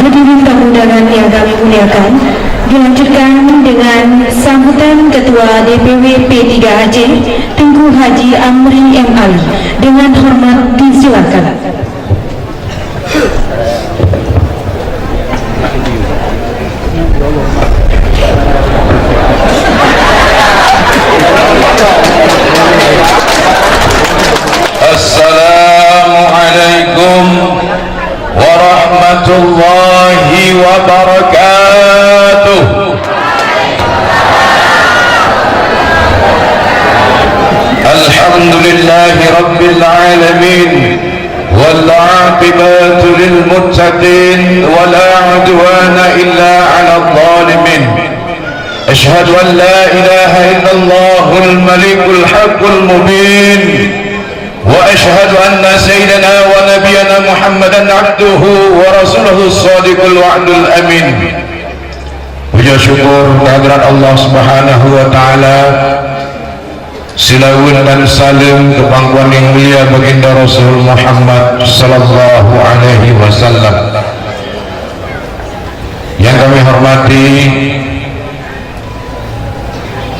Hadirin tamu undangan yang kami muliakan, dilanjutkan dengan sambutan Ketua DPW P3 Aceh, Tengku Haji Amri M. Ali. Dengan hormat disilakan. Assalamualaikum warahmatullahi wabarakatuh. Alhamdulillahi rabbil alamin, wal aqibatu lil muttaqin, wa la udwana illa 'alal zalimin. Ashhadu an la ilaha illallahul malikul haqqul mubin, وأشهد أن سيدنا ونبينا محمدا عبده ورسوله الصادق الوعد الأمين. Puja syukur kehadirat Allah Subhanahu wa taala, silawun dan salim ke pangkuan yang mulia baginda Rasul Muhammad sallallahu alaihi wasallam. Yang kami hormati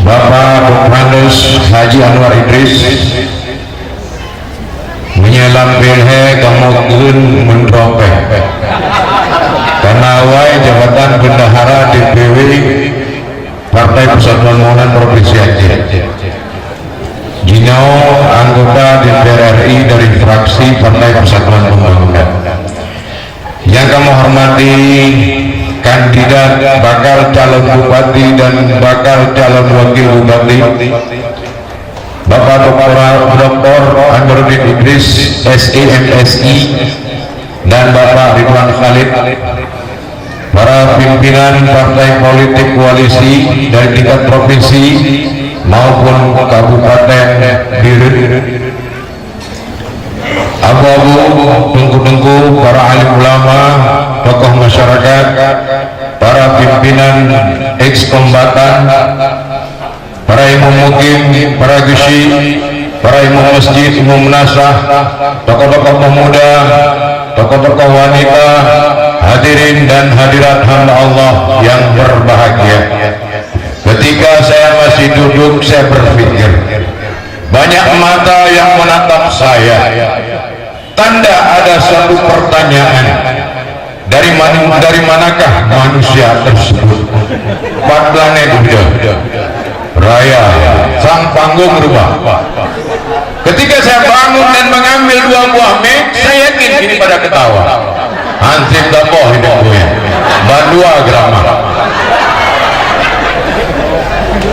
Bapak Koprandes Haji Anwar Idris, menyelam pilhe kemogun mendropeh Tanawai jabatan bendahara DPW Partai Persatuan Pembangunan Provinsi Aceh, Jino anggota DPR RI dari fraksi Partai Persatuan Pembangunan. Yang kami hormati kandidat bakal calon bupati dan bakal calon wakil bupati Bapak Dr. Anwaruddin Idris SEMSI dan Bapak Ridwan Khalid, para pimpinan partai politik koalisi dari tingkat provinsi maupun kabupaten Biren, abu-abu, tengku-tengku, para alim ulama, tokoh masyarakat, para pimpinan ex-kombatan, para imam mukim, para gusi, para imam masjid, imam nasah, tokoh-tokoh pemuda, tokoh-tokoh wanita, hadirin dan hadirat hamba Allah yang berbahagia. Ketika saya masih duduk, saya berpikir, banyak mata yang menatap saya. Tanda ada suatu pertanyaan, dari manakah manusia tersebut? 4 planet udah raya, sang panggung rubah. Ketika saya bangun dan mengambil 2 buah mic, saya yakin ini pada ketawa. Hansip dapoh hidup gue Bandua Grama.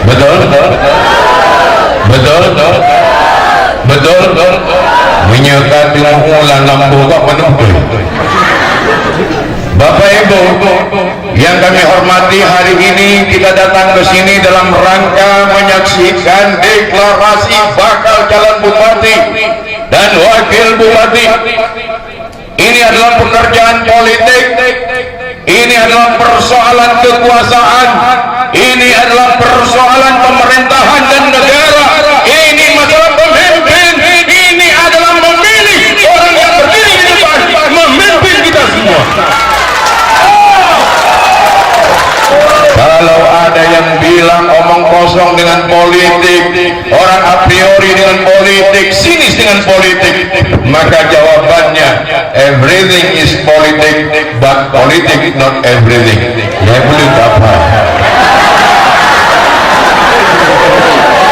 Betul? Menyekat dimulan lampu kok penuh. Bapak Ibu yang kami hormati, hari ini kita datang ke sini dalam rangka menyaksikan deklarasi bakal calon bupati dan wakil bupati. Ini adalah pekerjaan politik, ini adalah persoalan kekuasaan, ini adalah persoalan pemerintahan dan negara, ini masalah pemimpin, ini adalah memilih orang yang berdiri di depan memimpin kita semua. Kalau ada yang bilang omong kosong dengan politik, orang a priori dengan politik, sinis dengan politik, maka jawabannya everything is politik, but politik not everything. Ya belum apa.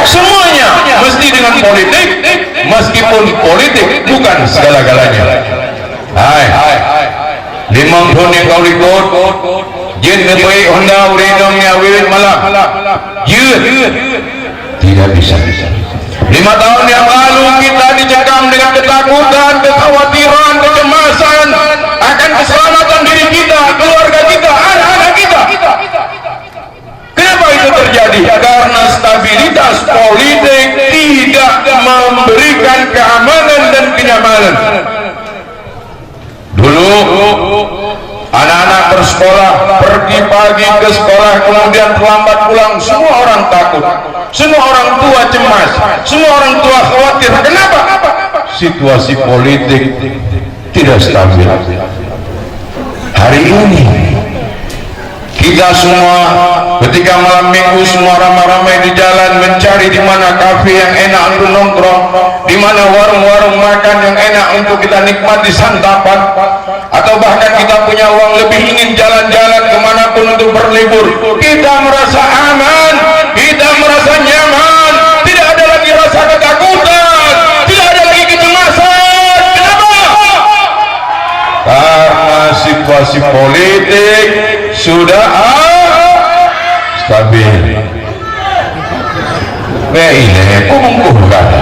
Semuanya mesti dengan politik, meskipun politik bukan segala-galanya. Hai, limang pun yang kau ikut jin nebai Honda urinong nya wirid malam tidak bisa. 5 tahun yang lalu kita dicekam dengan ketakutan, kekhawatiran, kecemasan akan keselamatan diri kita, keluarga kita, anak-anak kita. Kenapa itu terjadi? Karena stabilitas politik tidak memberikan keamanan dan kenyamanan. Dulu anak-anak bersekolah, pergi pagi ke sekolah, kemudian terlambat pulang, semua orang takut, semua orang tua cemas, semua orang tua khawatir. Kenapa? Situasi politik tidak stabil. hari ini kita semua ketika malam minggu semua ramai-ramai di jalan mencari di mana kafe yang enak untuk nongkrong, di mana warung-warung makan yang enak untuk kita nikmati santapan, atau bahkan kita punya uang lebih ingin jalan-jalan kemanapun untuk berlibur. Kita merasa aman, kita merasa nyaman, tidak ada lagi rasa ketakutan, tidak ada lagi kecemasan. Kenapa? Karena situasi politik sudah stabil. Ini kumukuh kata.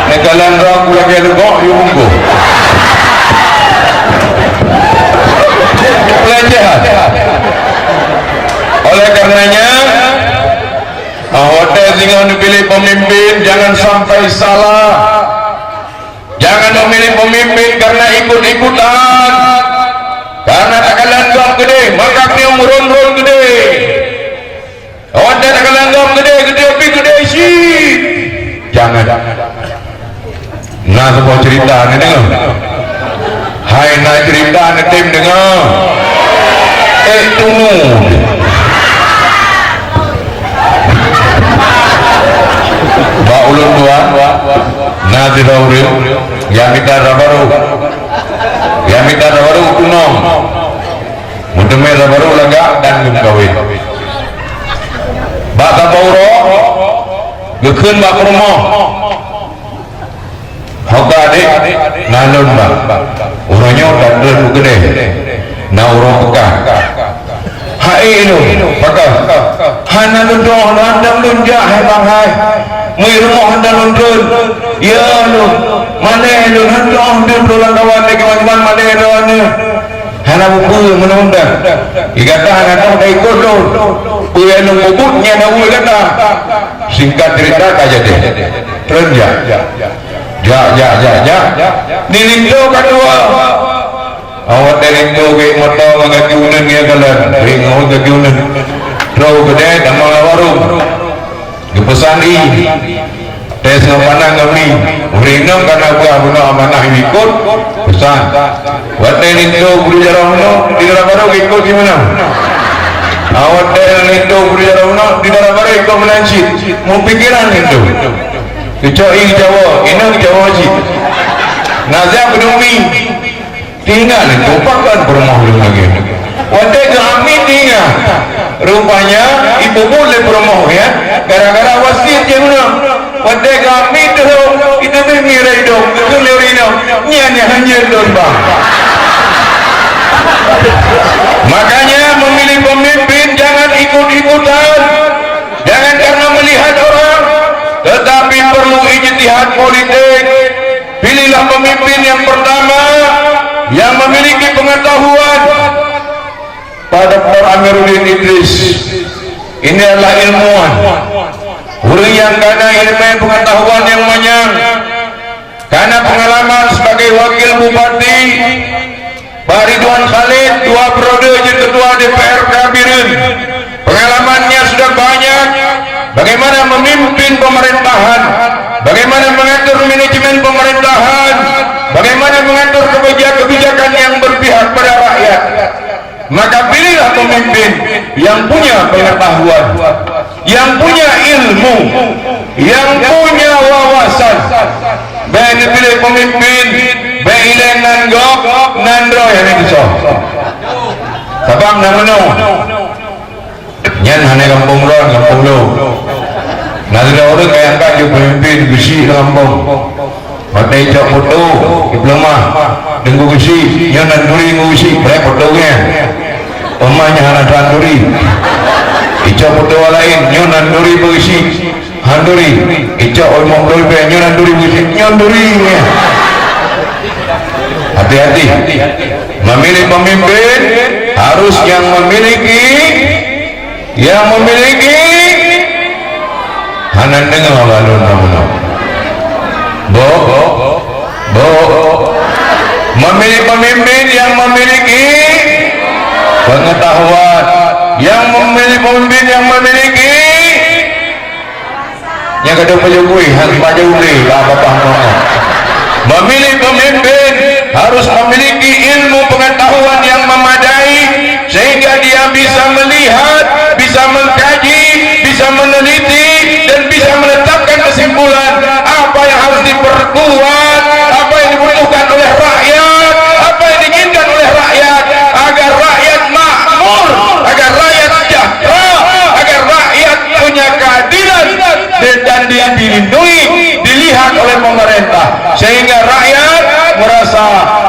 Negalan ragu lagi legok yungkuh. Pelecehan. Oleh karenanya, hotel tinggal dipilih pemimpin jangan sampai salah. Jangan memilih pemimpin karena ikut-ikutan. Karena akan langgam gede, maka dia murun-run gede. Hotel akan langgam gede, tapi gede sih. Jangan. Nah, sebuah cerita ni dengar. Hai, nak cerita ni tim dengar. Tunggu. Ba ulun tuan, nah tidak uril. Yang kita baru. Yang minta baru kunong mudeme baru lega dan kawin bata bauro gekeun bak rumah hoga adik nanon bak urangnya dadreun gede na urang pekah hai itu pakah hana lundoh landang lunjah hai bang hai mui rumah handa lundun ya lu mana lu hendak dia pulang kawan lagi kawan mana dia hana buku menunda igata hana tahu dah ikut lu puya lu bubutnya dah ui kata singkat cerita aja deh terus ya nilingdo kedua awak nilingdo ke motor ngaki unen ya kalan ringo ngaki unen terus gede damal warung dipesan tes ngapanang kami urinam karena buah guna amanah ikut pesan buat itu berjalan di dalam baru ikut gimana awak itu berjalan di dalam baru ikut menancit mau pikiran itu kecuali Jawa ini Jawa sih nazar berdumi tinggal itu pakan berumah lagi waktu kami tinggal rupanya ibu boleh berumah ya gara-gara wasit je guna waktu kami tu kita bermirai dong itu lewina nyanya hanya domba makanya memilih pemimpin jangan ikut-ikutan jangan karena melihat orang tetapi perlu ijtihad politik pilihlah pemimpin yang pertama yang memiliki pengetahuan pada Dr. Amiruddin Idris ini adalah ilmuwan orang yang karena ilmu pengetahuan yang banyak karena pengalaman sebagai wakil bupati Pak Ridwan Khalid 2 periode jadi ketua DPR Kabinet pengalamannya sudah banyak bagaimana memimpin pemerintahan bagaimana mengatur manajemen pemerintahan bagaimana mengatur kebijakan yang berpihak pada rakyat maka pilihlah pemimpin yang punya pengetahuan yang punya ilmu yang punya wawasan baik pilih pemimpin baik ilang nanggok nandro yang itu sabang namanya nyan hanya kampung lo nanti orang kayak angkat pemimpin besi kampung pada ijak foto diploma dengan besi yang nanduri besi berapa fotonya omanya anak nanduri ijak foto lain yang nanduri besi handuri ijak omong doi yang nanduri besi nanduri hati-hati memilih pemimpin harus yang memiliki hanan dengar balon namun bo memilih pemimpin yang memiliki pengetahuan yang memilih pemimpin yang memiliki yang kedua penyukui hang pajuli apa-apa memilih pemimpin harus memiliki ilmu pengetahuan yang memadai sehingga dia bisa melihat, bisa mengkaji, bisa meneliti dan bisa menetapkan kesimpulan apa yang harus diperkuat, apa yang dibutuhkan oleh rakyat, apa yang diinginkan oleh rakyat agar rakyat makmur, agar rakyat sejahtera, agar rakyat punya keadilan dan dilindungi, dilihat oleh pemerintah sehingga rakyat merasa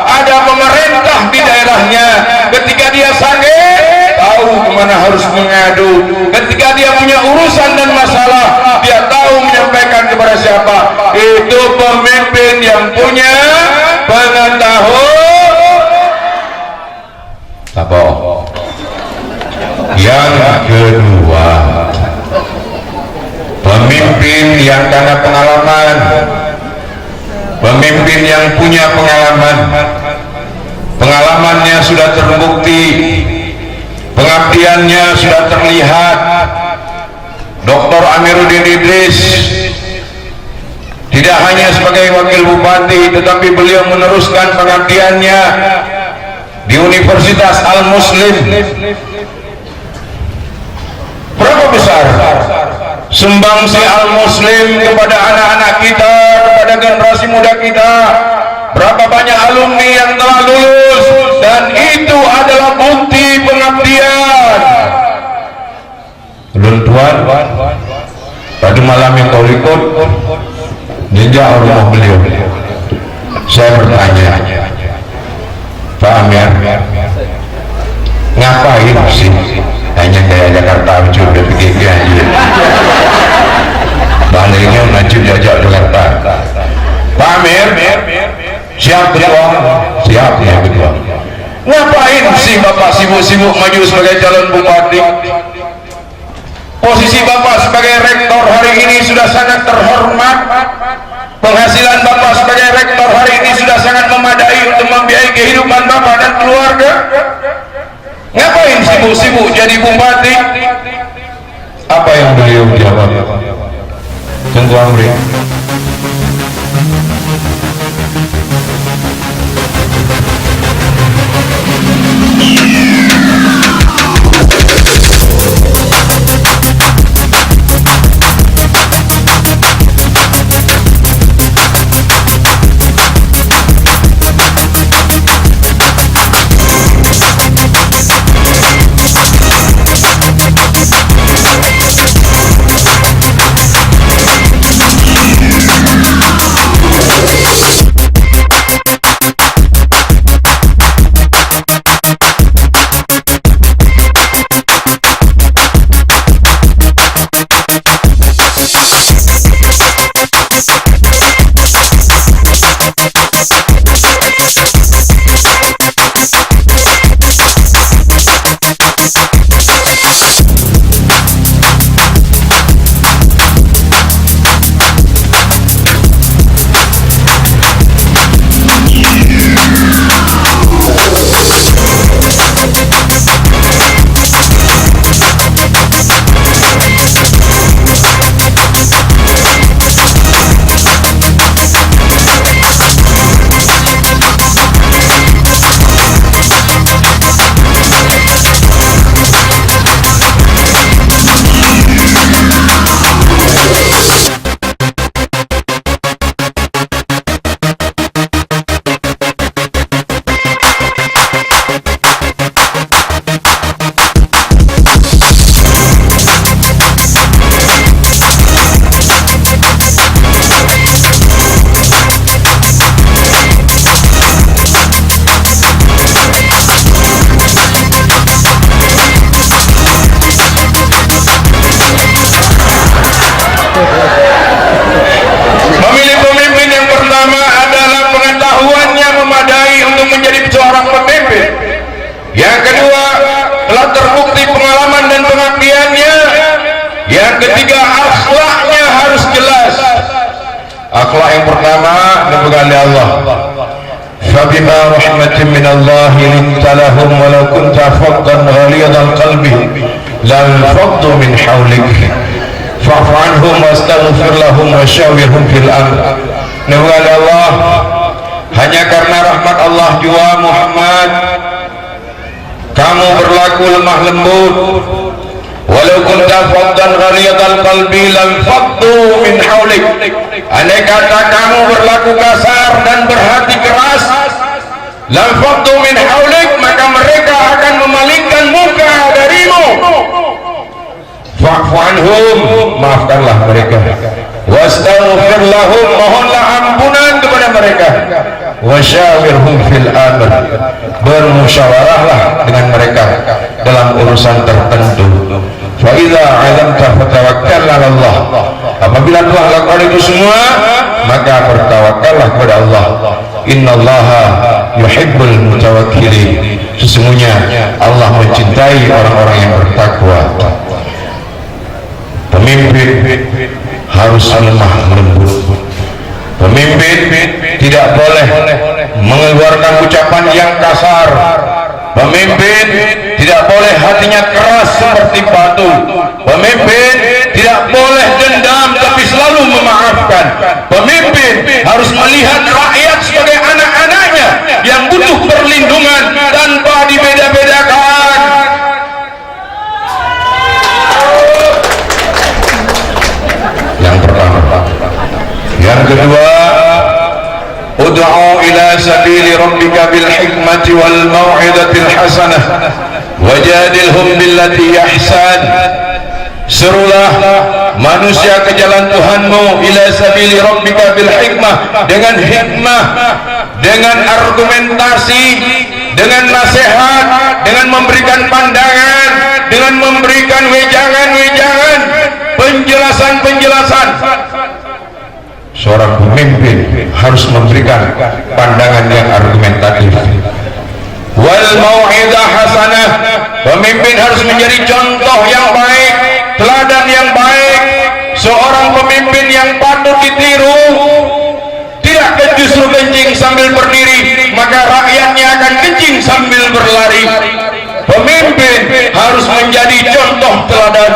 ada pemerintah di daerahnya. Ketika dia sakit tahu kemana harus mengadu, ketika dia punya urusan dan masalah dia tahu menyampaikan kepada siapa. Itu pemimpin yang punya pengetahuan. Apa? Yang kedua, pemimpin yang karena pengalaman, pemimpin yang punya pengalaman, pengalamannya sudah terbukti, pengabdiannya sudah terlihat. Dr. Amiruddin Idris tidak hanya sebagai wakil bupati, tetapi beliau meneruskan pengabdiannya di Universitas Al-Muslim. Berapa besar sumbangsi Al-Muslim kepada anak-anak kita, kepada generasi muda kita? Berapa banyak alumni yang telah lulus, dan itu adalah bukti pengabdian. Tuan, pada malam yang kau ikut jejak rumah beliau, saya bertanya, Pak Amir, ngapain sih hanya kayak Jakarta mencuri dan PKK aja, baliknya maju jajak Jakarta. Pak Amir, siap ketua? Siap ya ketua. Ngapain sih Bapak sibuk-sibuk maju sebagai calon bupati? Posisi Bapak sebagai rektor hari ini sudah sangat terhormat, penghasilan Bapak sebagai rektor hari ini sudah sangat memadai untuk membiayai kehidupan Bapak dan keluarga. Ngapain sibuk-sibuk jadi bupati? Apa yang beliau jawab? Tunggu Amri. Akhlak yang pertama dipegang oleh Allah. Fabima rahmatin min Allah linta lahum walau kunta faddan ghalidhal qalbi lan faddu min hawlik fa'fu anhum wastaghfir lahum wa syawirhum fil amr. Dipegang oleh Allah, hanya karena rahmat Allah Allah jua Muhammad, kamu berlaku lemah lembut. Walau kunta faddan ghalidhal qalbi lam faddu min haulik. Andai kata kamu berlaku kasar dan berhati keras, lam faddu min haulik, maka mereka akan memalingkan muka darimu. Fa'fu anhum, maafkanlah mereka. Wastaghfir lahum, mohonlah ampunan kepada mereka. Wasyawirhum fil amr, bermusyawarahlah dengan mereka dalam urusan tertentu. Fa idza 'azamta fatawakkal 'ala Allah. Apabila telah lakukan itu semua, maka bertawakallah kepada Allah. Innallaha yuhibbul mutawakkilin. Sesungguhnya Allah mencintai orang-orang yang bertakwa. Pemimpin harus lemah lembut. Pemimpin tidak boleh mengeluarkan ucapan yang kasar. Pemimpin tidak boleh hatinya keras seperti batu. Pemimpin tidak boleh dendam tapi selalu memaafkan. Pemimpin harus melihat rakyat sebagai anak-anaknya yang butuh perlindungan tanpa dibeda-bedakan. Yang pertama. Yang kedua, ud'u ila sabili rabbika bil hikmati wal mau'izatil hasanah wajadilhum billati ahsan. Serulah manusia ke jalan Tuhanmu, ila sabili rabbika bil hikmah, dengan hikmah, dengan argumentasi, dengan nasihat, dengan memberikan pandangan, dengan memberikan wejangan-wejangan, penjelasan-penjelasan. Seorang pemimpin harus memberikan pandangan yang argumentatif. Wal mau'izah hasanah, pemimpin harus menjadi contoh yang baik, teladan yang baik, seorang pemimpin yang patut ditiru. Tidak justru kencing sambil berdiri, maka rakyatnya akan kencing sambil berlari. Pemimpin harus menjadi contoh teladan.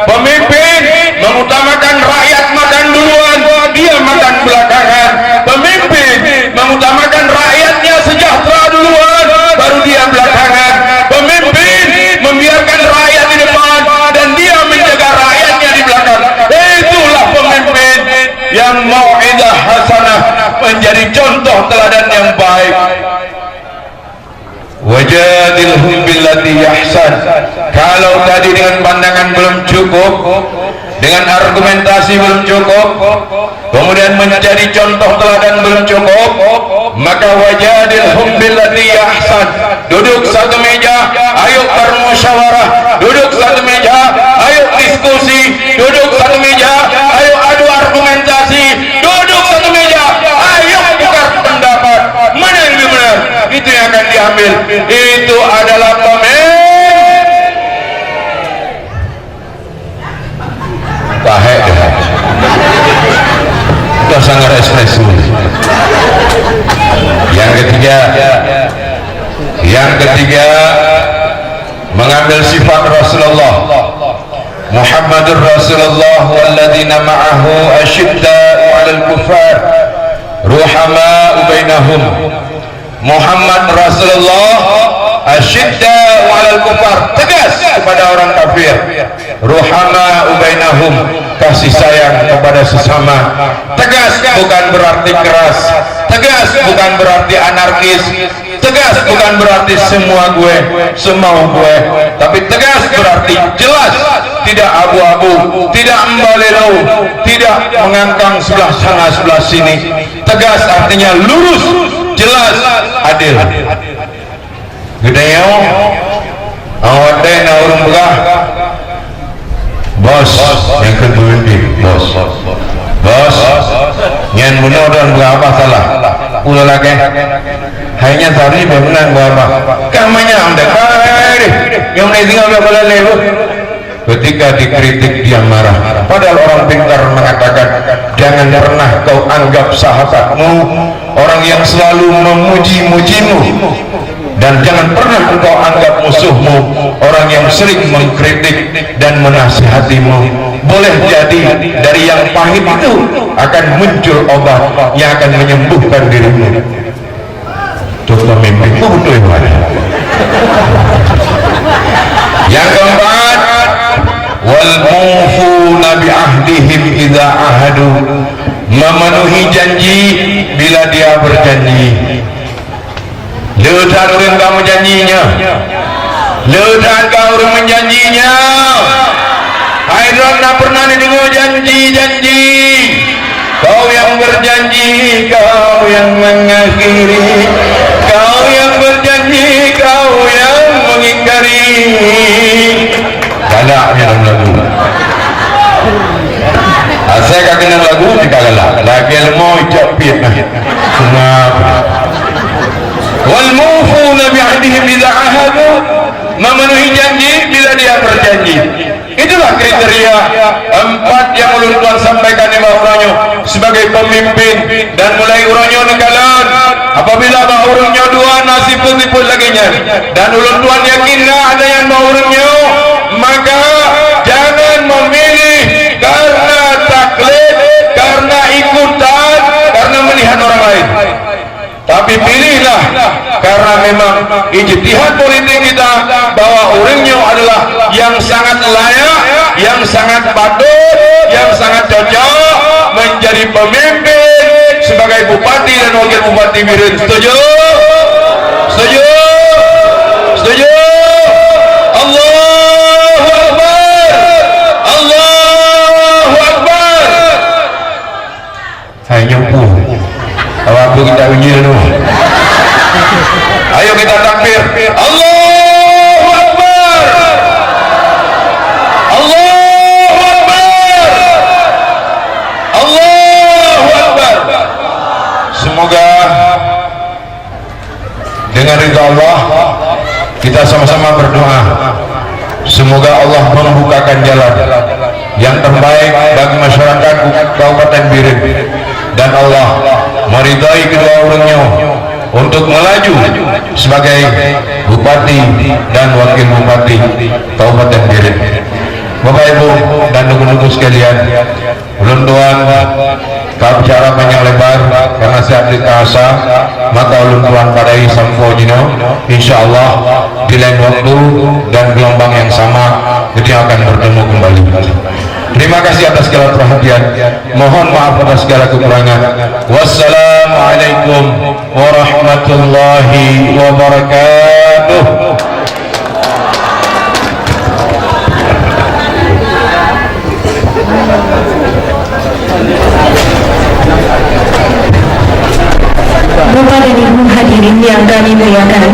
Pemimpin mengutamakan rakyat makan duluan, dia makan belakangan. Pemimpin mengutamakan rakyatnya sejahtera duluan, baru dia belakangan. Pemimpin membiarkan rakyat di depan dan dia menjaga rakyatnya di belakang. Itulah pemimpin yang mau'izah hasanah, menjadi contoh teladan yang baik. Wajadilhum billati ahsan. Kalau tadi dengan pandangan belum cukup, dengan argumentasi belum cukup, kemudian menjadi contoh teladan belum cukup, maka wajadilhum billati ahsan. Duduk satu meja, ayo bermusyawarah. Duduk satu meja, ayo diskusi. Duduk satu meja, ayo adu argumentasi. Duduk satu meja, ayo tukar pendapat. Mana yang lebih benar? Itu yang akan diambil. Itu adalah pemimpin. Tahek itu sangat ekspresi. Yang ketiga, mengambil sifat Rasulullah. Muhammadur Rasulullah walladzina ma'ahu asyidda'u 'alal kuffar ruhama'u bainahum. Muhammad Rasulullah asyidda'u 'alal kuffar, tegas kepada orang kafir. Ruhama'u bainahum, kasih sayang kepada sesama. Tegas bukan berarti keras, tegas bukan berarti anarkis, tegas bukan berarti semua gue, semau gue, tapi tegas berarti jelas, tidak abu-abu, tidak membalelo, tidak mengangkang sebelah sana sebelah sini. Tegas artinya lurus, jelas, adil. Gedeo awak deh na urung belah bos yang kedua bos nyan bunuh dan berapa salah ulah lagi hanya tadi menang berapa kamanya anda yang tinggal berapa lebu. Ketika dikritik dia marah, padahal orang pintar mengatakan jangan pernah kau anggap sahabatmu orang yang selalu memuji-mujimu, dan jangan pernah engkau anggap musuhmu orang yang sering mengkritik dan menasihatimu. Boleh jadi dari yang pahit itu akan muncul obat yang akan menyembuhkan dirimu. Itu memenuhi janji bila dia berjanji. Letak orang kamu janjinya, letak kau orang menjanjinya. Hairan tak pernah didengar janji-janji. Kau yang berjanji, kau yang mengakhiri. Kau yang berjanji, kau yang mengingkari. Galaknya dalam lagu. Saya tak kenal lagu, tidak galak. Lagi lemah, ijab pit. Semua. Wal mufuna bi'ahdihim idza ahadu, memenuhi janji bila dia berjanji. Itulah kriteria 4 yang ulun tuan sampaikan di urangnya sebagai pemimpin, dan mulai urangnya nekalan apabila bah urangnya dua nasib pun lagi nya, dan ulun tuan yakinlah ada yang mau urangnya, maka jangan memilih karena taklid, karena ikutan, karena melihat orang lain, tapi pilihlah karena memang ijtihad politik kita bahwa orangnya adalah yang sangat layak, yang sangat patut, yang sangat cocok menjadi pemimpin sebagai bupati dan wakil bupati Biren. Setuju? Setuju? Setuju? Allahu Akbar! Allahu Akbar! Hai nyempuh. Apa kita ujian tu? Ayo kita takbir. Allahu Akbar. Allahu Akbar. Allahu Akbar. Semoga dengan ridha Allah kita sama-sama berdoa. Semoga Allah membukakan jalan yang terbaik bagi masyarakat Kabupaten Biren, dan Allah meridai kedua orangnya untuk melaju sebagai bupati dan wakil bupati Kabupaten Biren. Bapak Ibu dan nunggu-nunggu sekalian, ulun tuan kau bicara panjang lebar karena saya dikasa, maka ulun tuan padai sampo jino, insyaallah di lain waktu dan gelombang yang sama kita akan bertemu kembali. Terima kasih atas segala perhatian, mohon maaf atas segala kekurangan. Wassalamualaikum warahmatullahi wabarakatuh. Bapak dan Ibu hadirin yang kami muliakan,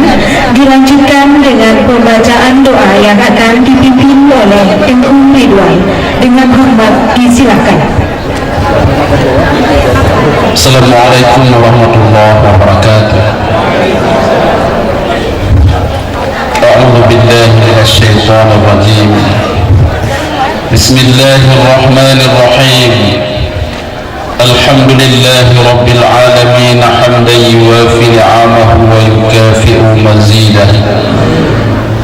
dilanjutkan dengan pembacaan doa yang akan dipimpin oleh Tengku Ridwan. Dengan hormat disilakan. Assalamualaikum warahmatullahi wabarakatuh. A'udzu billahi minasy syaithanir rajim. Bismillahirrahmanirrahim. Alhamdulillahi rabbil alamin hamdan yuwafi ni'amahu wa yukafi'u mazidah.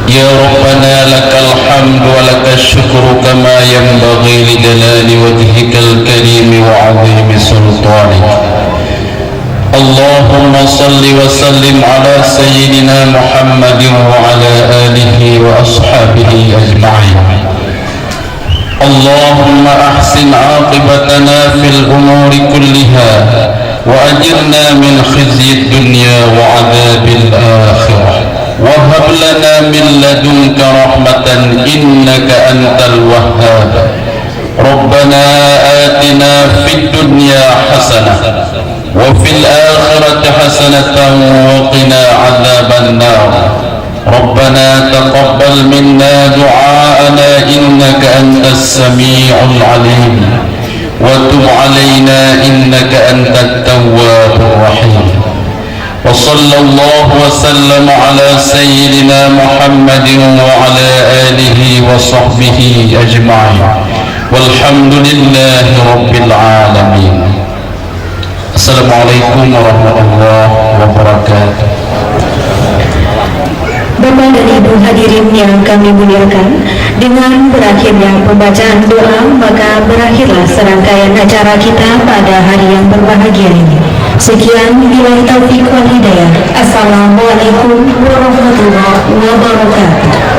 Ya Rabbana lakal hamdu wa lakal syukru kama yanbaghi li jalali wajhikal karim wa 'azimi sultanik. Allahumma salli wa sallim ala sayyidina Muhammadin wa ala alihi wa ashabihi ajma'in. اللهم أحسن عاقبتنا في الأمور كلها وأجرنا من خزي الدنيا وعذاب الآخرة وهب لنا من لدنك رحمة إنك أنت الوهاب ربنا آتنا في الدنيا حسنة وفي الآخرة حسنة وقنا عذاب النار ربنا تقبل منا دعاءنا إنك أنت السميع العليم وتب علينا إنك أنت التواب الرحيم وصلى الله وسلم على سيدنا محمد وعلى آله وصحبه أجمعين والحمد لله رب العالمين. السلام عليكم ورحمة الله وبركاته. Bapak dan Ibu hadirin yang kami muliakan, dengan berakhirnya pembacaan doa, maka berakhirlah serangkaian acara kita pada hari yang berbahagia ini. Sekian, billahi taufiq wal hidayah. Assalamualaikum warahmatullahi wabarakatuh.